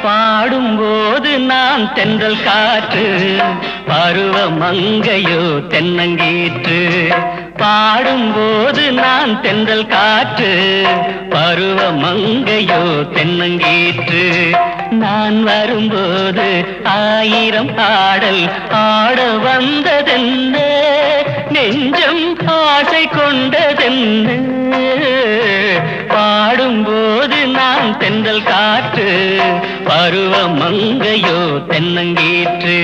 பாடும்போது நான் தென்றல் காற்று, பருவ மங்கையோ தென்னங்கீற்று. பாடும்போது நான் தென்றல் காற்று, பருவ மங்கையோ தென்னங்கீற்று. நான் வரும்போது ஆயிரம் பாடல் ஆட வந்ததென்ன, நெஞ்சம் ஆசை கொண்டதென்ன. பாடும்போது நான் தென்றல் காற்று, பருவ மங்கையோ தென்னங்கீற்று.